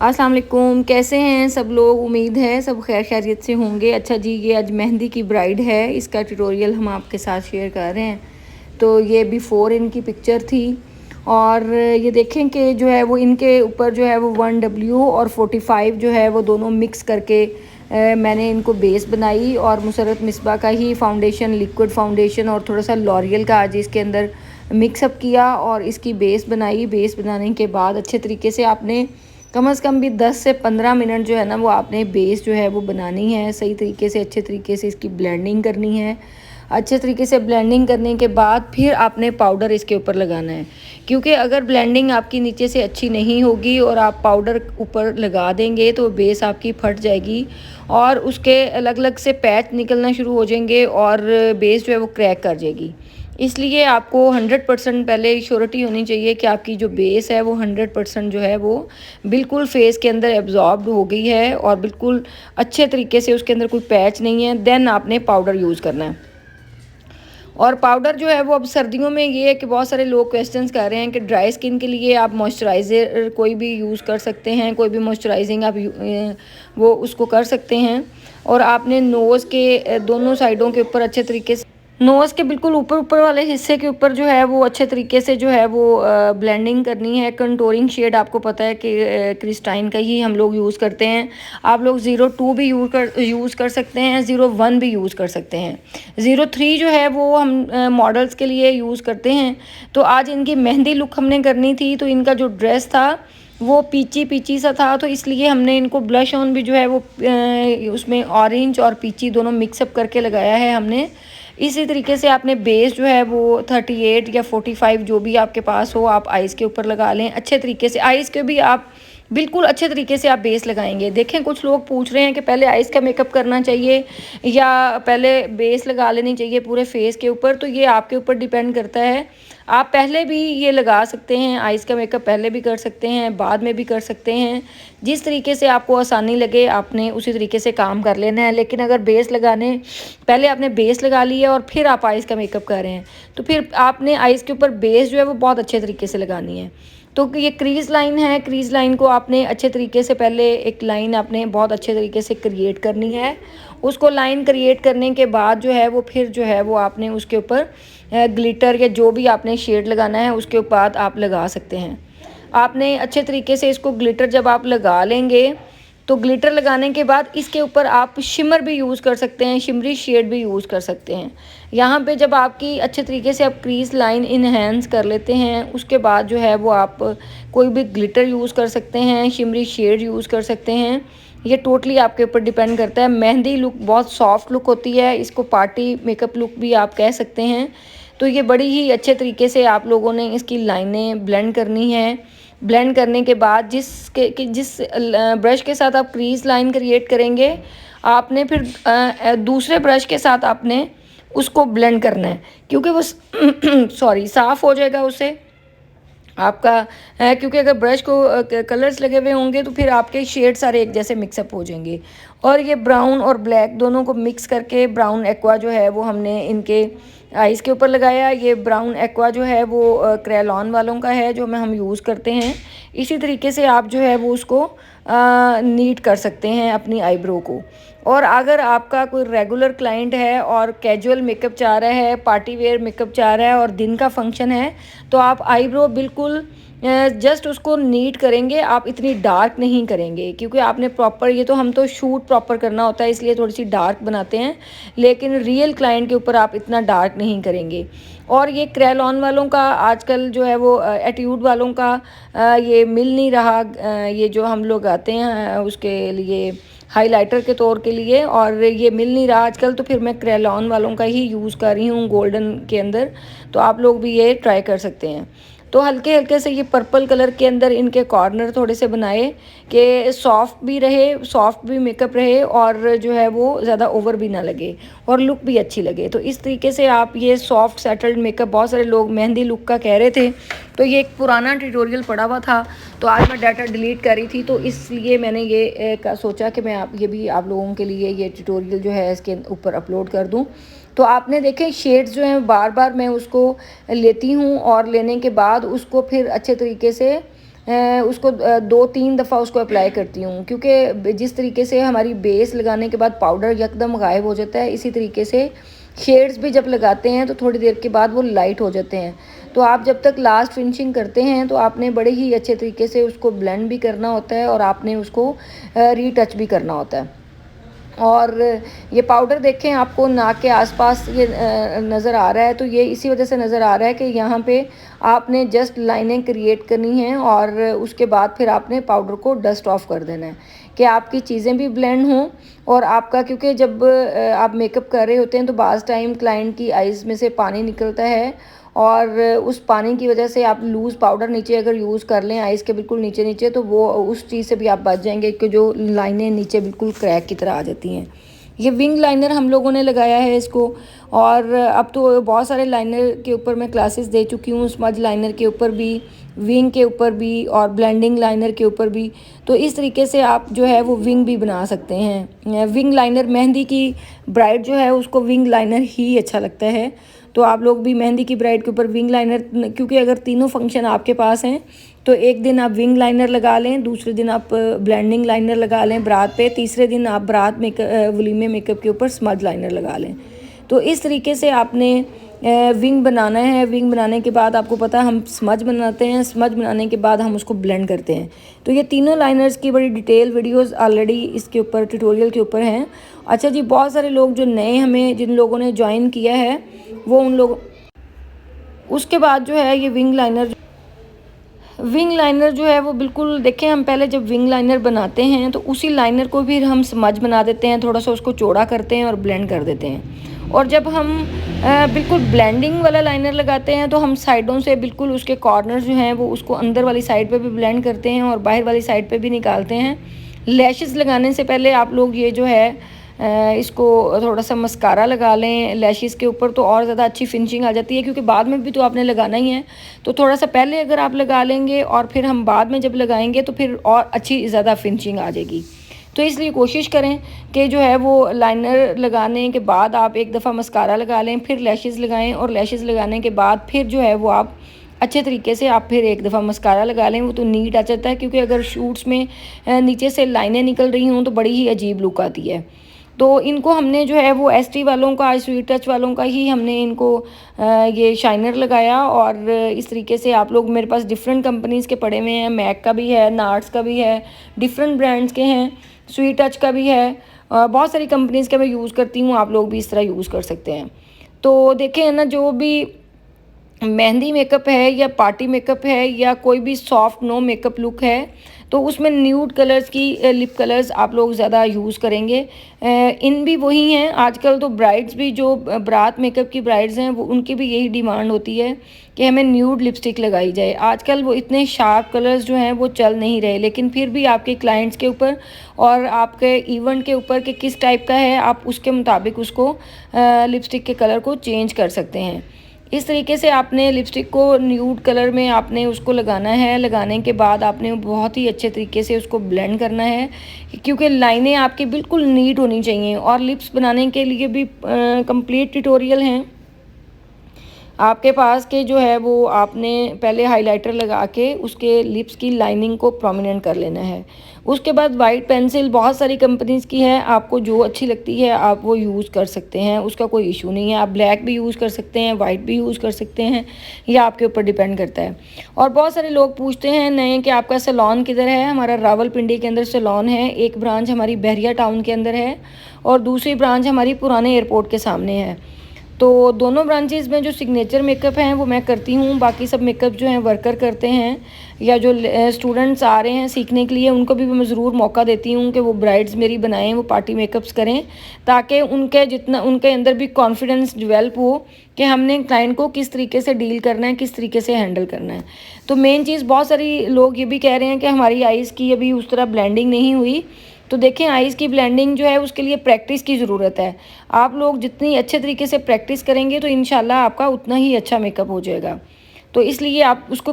अस्सलाम वालेकुम, कैसे हैं सब लोग। उम्मीद है सब खैर खैरियत से होंगे। अच्छा जी, ये आज मेहंदी की ब्राइड है, इसका ट्यूटोरियल हम आपके साथ शेयर कर रहे हैं। तो ये बिफ़ोर इनकी पिक्चर थी और ये देखें कि जो है वो इनके ऊपर जो है वो 1W और 45 जो है वो दोनों मिक्स करके मैंने इनको बेस बनाई और मुसरत मिसबा का ही फाउंडेशन, लिक्विड फाउंडेशन और थोड़ा सा लॉरियल का आज इसके अंदर मिक्सअप किया और इसकी बेस बनाई। बेस बनाने के बाद अच्छे तरीके से आपने कम से कम भी 10 से 15 मिनट जो है ना वो आपने बेस जो है वो बनानी है। सही तरीके से अच्छे तरीके से इसकी ब्लेंडिंग करनी है। अच्छे तरीके से ब्लेंडिंग करने के बाद फिर आपने पाउडर इसके ऊपर लगाना है, क्योंकि अगर ब्लेंडिंग आपकी नीचे से अच्छी नहीं होगी और आप पाउडर ऊपर लगा देंगे तो बेस आपकी फट जाएगी और उसके अलग अलग से पैच निकलना शुरू हो जाएंगे और बेस जो है वो क्रैक कर जाएगी। इसलिए आपको 100% पहले श्योरिटी होनी चाहिए कि आपकी जो बेस है वो 100% जो है वो बिल्कुल फेस के अंदर एब्जॉर्ब हो गई है और बिल्कुल अच्छे तरीके से उसके अंदर कोई पैच नहीं है। देन आपने पाउडर यूज़ करना है। और पाउडर जो है वो अब सर्दियों में ये है कि बहुत सारे लोग क्वेश्चंस कर रहे हैं कि ड्राई स्किन के लिए आप मॉइस्चराइज़र कोई भी यूज़ कर सकते हैं, कोई भी मॉइस्चराइजिंग आप वो उसको कर सकते हैं। और आपने नोज़ के दोनों साइडों के ऊपर अच्छे तरीके से, नोज़ के बिल्कुल ऊपर ऊपर वाले हिस्से के ऊपर जो है वो अच्छे तरीके से जो है वो ब्लेंडिंग करनी है। कंटूरिंग शेड आपको पता है कि क्रिस्टाइन का ही हम लोग यूज़ करते हैं। आप लोग 02 भी यूज़ कर सकते हैं, 01 भी यूज़ कर सकते हैं। 03 जो है वो हम मॉडल्स के लिए यूज़ करते हैं। तो आज इनकी मेहंदी लुक हमने करनी थी, तो इनका जो ड्रेस था वो पीची पीची सा था, तो इसलिए हमने इनको ब्लश ऑन भी जो है वो उसमें ऑरेंज और पीची दोनों मिक्सअप करके लगाया है हमने। इसी तरीके से आपने बेस जो है वो 38 या 45 जो भी आपके पास हो आप आइज़ के ऊपर लगा लें। अच्छे तरीके से आइज़ के भी आप बिल्कुल अच्छे तरीके से आप बेस लगाएंगे। देखें कुछ लोग पूछ रहे हैं कि पहले आइज़ का मेकअप करना चाहिए या पहले बेस लगा लेनी चाहिए पूरे फेस के ऊपर। तो ये आपके ऊपर डिपेंड करता है। आप पहले भी ये लगा सकते हैं, आइज़ का मेकअप पहले भी कर सकते हैं, बाद में भी कर सकते हैं। जिस तरीके से आपको आसानी लगे आपने उसी तरीके से काम कर लेना है। लेकिन अगर बेस लगाने पहले आपने बेस लगा लिया और फिर आप आइज़ का मेकअप कर रहे हैं तो फिर आपने आइज़ के ऊपर बेस जो है वो बहुत अच्छे तरीके से लगानी है। तो ये क्रीज़ लाइन है, क्रीज़ लाइन को आपने अच्छे तरीके से पहले एक लाइन आपने बहुत अच्छे तरीके से क्रिएट करनी है। उसको लाइन क्रिएट करने के बाद जो है वो फिर जो है वो आपने उसके ऊपर ग्लिटर या जो भी आपने शेड लगाना है उसके ऊपर आप लगा सकते हैं। आपने अच्छे तरीके से इसको ग्लिटर जब आप लगा लेंगे तो ग्लिटर लगाने के बाद इसके ऊपर आप शिमर भी यूज़ कर सकते हैं, शिमरी शेड भी यूज़ कर सकते हैं। यहाँ पे जब आपकी अच्छे तरीके से आप क्रीज लाइन इनहेंस कर लेते हैं उसके बाद जो है वो आप कोई भी ग्लिटर यूज़ कर सकते हैं, शिमरी शेड यूज़ कर सकते हैं। ये टोटली आपके ऊपर डिपेंड करता है। मेहंदी लुक बहुत सॉफ्ट लुक होती है, इसको पार्टी मेकअप लुक भी आप कह सकते हैं। तो ये बड़ी ही अच्छे तरीके से आप लोगों ने इसकी लाइनें ब्लेंड करनी है। ब्लेंड करने के बाद जिस ब्रश के साथ आप क्रीज लाइन क्रिएट करेंगे आपने फिर दूसरे ब्रश के साथ आपने उसको ब्लेंड करना है, क्योंकि वो सॉरी साफ़ हो जाएगा उससे आपका है। क्योंकि अगर ब्रश को कलर्स लगे हुए होंगे तो फिर आपके शेड सारे एक जैसे मिक्सअप हो जाएंगे। और ये ब्राउन और ब्लैक दोनों को मिक्स करके ब्राउन एक्वा जो है वो हमने इनके आइज़ के ऊपर लगाया। ये ब्राउन एक्वा जो है वो क्रेलॉन वालों का है जो हम यूज़ करते हैं। इसी तरीके से आप जो है वो उसको नीट कर सकते हैं अपनी आईब्रो को। और अगर आपका कोई रेगुलर क्लाइंट है और कैजुअल मेकअप चाह रहा है, पार्टी वेयर मेकअप चाह रहा है और दिन का फंक्शन है तो आप आईब्रो बिल्कुल जस्ट उसको नीट करेंगे, आप इतनी डार्क नहीं करेंगे। क्योंकि आपने प्रॉपर ये तो हम तो शूट प्रॉपर करना होता है इसलिए थोड़ी सी डार्क बनाते हैं, लेकिन रियल क्लाइंट के ऊपर आप इतना डार्क नहीं करेंगे। और ये क्रेलॉन वालों का आजकल जो है वो एट्यूड वालों का ये मिल नहीं रहा, ये जो हम लोग आते हैं उसके लिए हाइलाइटर के तौर के लिए, और ये मिल नहीं रहा आजकल। तो फिर मैं क्रेलॉन वालों का ही यूज़ कर रही हूँ गोल्डन के अंदर। तो आप लोग भी ये ट्राई कर सकते हैं। तो हल्के हल्के से ये पर्पल कलर के अंदर इनके कॉर्नर थोड़े से बनाए कि सॉफ्ट भी रहे, सॉफ्ट भी मेकअप रहे और जो है वो ज़्यादा ओवर भी ना लगे और लुक भी अच्छी लगे। तो इस तरीके से आप ये सॉफ्ट सेटल्ड मेकअप, बहुत सारे लोग मेहंदी लुक का कह रहे थे, तो ये एक पुराना ट्यूटोरियल पड़ा हुआ था तो आज मैं डाटा डिलीट कर रही थी, तो इसलिए मैंने ये सोचा कि मैं ये भी आप लोगों के लिए ये ट्यूटोरियल जो है इसके ऊपर अपलोड कर दूँ। तो आपने देखें शेड्स जो हैं बार बार मैं उसको लेती हूँ और लेने के बाद उसको फिर अच्छे तरीके से उसको 2-3 दफ़ा उसको अप्लाई करती हूँ, क्योंकि जिस तरीके से हमारी बेस लगाने के बाद पाउडर यकदम गायब हो जाता है, इसी तरीके से शेड्स भी जब लगाते हैं तो थोड़ी देर के बाद वो लाइट हो जाते हैं। तो आप जब तक लास्ट फिनिशिंग करते हैं तो आपने बड़े ही अच्छे तरीके से उसको ब्लेंड भी करना होता है और आपने उसको रीटच भी करना होता है। और ये पाउडर देखें आपको नाक के आसपास ये नज़र आ रहा है, तो ये इसी वजह से नज़र आ रहा है कि यहाँ पे आपने जस्ट लाइनें क्रिएट करनी हैं और उसके बाद फिर आपने पाउडर को डस्ट ऑफ कर देना है कि आपकी चीज़ें भी ब्लेंड हों। और आपका, क्योंकि जब आप मेकअप कर रहे होते हैं तो बाज़ टाइम क्लाइंट की आइज़ में से पानी निकलता है और उस पानी की वजह से आप लूज़ पाउडर नीचे अगर यूज़ कर लें आइज़ के बिल्कुल नीचे नीचे, तो वो उस चीज़ से भी आप बच जाएंगे कि जो लाइनें नीचे बिल्कुल क्रैक की तरह आ जाती हैं। ये विंग लाइनर हम लोगों ने लगाया है इसको, और अब तो बहुत सारे लाइनर के ऊपर मैं क्लासेस दे चुकी हूँ, स्मज लाइनर के ऊपर भी, विंग के ऊपर भी और ब्लेंडिंग लाइनर के ऊपर भी। तो इस तरीके से आप जो है वो विंग भी बना सकते हैं। विंग लाइनर, मेहंदी की ब्राइड जो है उसको विंग लाइनर ही अच्छा लगता है, तो आप लोग भी मेहंदी की ब्राइड के ऊपर विंग लाइनर, क्योंकि अगर तीनों फंक्शन आपके पास हैं तो एक दिन आप विंग लाइनर लगा लें, दूसरे दिन आप ब्लेंडिंग लाइनर लगा लें बारात पे, तीसरे दिन आप बारात वलीमे मेकअप के ऊपर स्मज लाइनर लगा लें। तो इस तरीके से आपने विंग बनाना है। विंग बनाने के बाद आपको पता है हम स्मज बनाते हैं, स्मज बनाने के बाद हम उसको ब्लेंड करते हैं। तो ये तीनों लाइनर्स की बड़ी डिटेल वीडियोस ऑलरेडी इसके ऊपर ट्यूटोरियल के ऊपर हैं। अच्छा जी, बहुत सारे लोग जो नए, हमें जिन लोगों ने ज्वाइन किया है वो उन लोग, उसके बाद जो है ये विंग लाइनर जो है वो बिल्कुल देखें, हम पहले जब विंग लाइनर बनाते हैं तो उसी लाइनर को भी हम स्मज बना देते हैं, थोड़ा सा उसको चौड़ा करते हैं और ब्लेंड कर देते हैं। और जब हम बिल्कुल ब्लेंडिंग वाला लाइनर लगाते हैं तो हम साइडों से बिल्कुल उसके कॉर्नर जो हैं वो उसको अंदर वाली साइड पे भी ब्लेंड करते हैं और बाहर वाली साइड पे भी निकालते हैं। लैशेस लगाने से पहले आप लोग ये जो है इसको थोड़ा सा मस्कारा लगा लें लैशेस के ऊपर, तो और ज़्यादा अच्छी फिनिशिंग आ जाती है, क्योंकि बाद में भी तो आपने लगाना ही है। तो थोड़ा सा पहले अगर आप लगा लेंगे और फिर हम बाद में जब लगाएंगे तो फिर और अच्छी ज़्यादा फिनिशिंग आ जाएगी। तो इसलिए कोशिश करें कि जो है वो लाइनर लगाने के बाद आप एक दफ़ा मस्कारा लगा लें, फिर लैशेस लगाएं, और लैशेस लगाने के बाद फिर जो है वो आप अच्छे तरीके से आप फिर एक दफ़ा मस्कारा लगा लें। वो तो नीट आ जाता है, क्योंकि अगर शूट्स में नीचे से लाइनें निकल रही हों तो बड़ी ही अजीब लुक आती है। तो इनको हमने जो है वो एसटी वालों का, स्वीट टच वालों का ही हमने इनको ये शाइनर लगाया। और इस तरीके से आप लोग, मेरे पास डिफरेंट कंपनीज़ के पड़े हुए हैं, मैक का भी है, नार्ट्स का भी है, डिफरेंट ब्रांड्स के हैं, स्वीट टच का भी है, बहुत सारी कंपनीज़ का मैं यूज़ करती हूँ, आप लोग भी इस तरह यूज़ कर सकते हैं। तो देखें ना, जो भी मेहंदी मेकअप है या पार्टी मेकअप है या कोई भी सॉफ्ट नो मेकअप लुक है, तो उसमें न्यूड कलर्स की लिप कलर्स आप लोग ज़्यादा यूज़ करेंगे। इन भी वही हैं, आजकल तो ब्राइड्स भी, जो बारात मेकअप की ब्राइड्स हैं वो, उनकी भी यही डिमांड होती है कि हमें न्यूड लिपस्टिक लगाई जाए। आजकल वो इतने शार्प कलर्स जो हैं वो चल नहीं रहे, लेकिन फिर भी आपके क्लाइंट्स के ऊपर और आपके इवेंट के ऊपर कि किस टाइप का है, आप उसके मुताबिक उसको लिपस्टिक के कलर को चेंज कर सकते हैं। इस तरीके से आपने लिपस्टिक को न्यूड कलर में आपने उसको लगाना है। लगाने के बाद आपने बहुत ही अच्छे तरीके से उसको ब्लेंड करना है, क्योंकि लाइनें आपकी बिल्कुल नीट होनी चाहिए। और लिप्स बनाने के लिए भी कंप्लीट ट्यूटोरियल हैं आपके पास के, जो है वो आपने पहले हाइलाइटर लगा के उसके लिप्स की लाइनिंग को प्रोमिनेंट कर लेना है। उसके बाद वाइट पेंसिल बहुत सारी कंपनीज़ की है, आपको जो अच्छी लगती है आप वो यूज़ कर सकते हैं, उसका कोई इशू नहीं है। आप ब्लैक भी यूज़ कर सकते हैं, वाइट भी यूज़ कर सकते हैं, यह आपके ऊपर डिपेंड करता है। और बहुत सारे लोग पूछते हैं नए कि आपका सैलून किधर है। हमारा रावलपिंडी के अंदर सैलून है, एक ब्रांच हमारी बहरिया टाउन के अंदर है और दूसरी ब्रांच हमारी पुराने एयरपोर्ट के सामने है। तो दोनों ब्रांचेस में जो सिग्नेचर मेकअप हैं वो मैं करती हूँ, बाकी सब मेकअप जो हैं वर्कर करते हैं, या जो स्टूडेंट्स आ रहे हैं सीखने के लिए उनको भी मैं ज़रूर मौका देती हूँ कि वो ब्राइड्स मेरी बनाएं, वो पार्टी मेकअप्स करें, ताकि उनके अंदर भी कॉन्फिडेंस डेवलप हो कि हमने क्लाइंट को किस तरीके से डील करना है, किस तरीके से हैंडल करना है। तो मेन चीज़, बहुत सारी लोग ये भी कह रहे हैं कि हमारी आइज़ की अभी उस तरह ब्लेंडिंग नहीं हुई। तो देखें, आइज़ की ब्लेंडिंग जो है उसके लिए प्रैक्टिस की ज़रूरत है। आप लोग जितनी अच्छे तरीके से प्रैक्टिस करेंगे तो इंशाल्लाह आपका उतना ही अच्छा मेकअप हो जाएगा। तो इसलिए आप उसको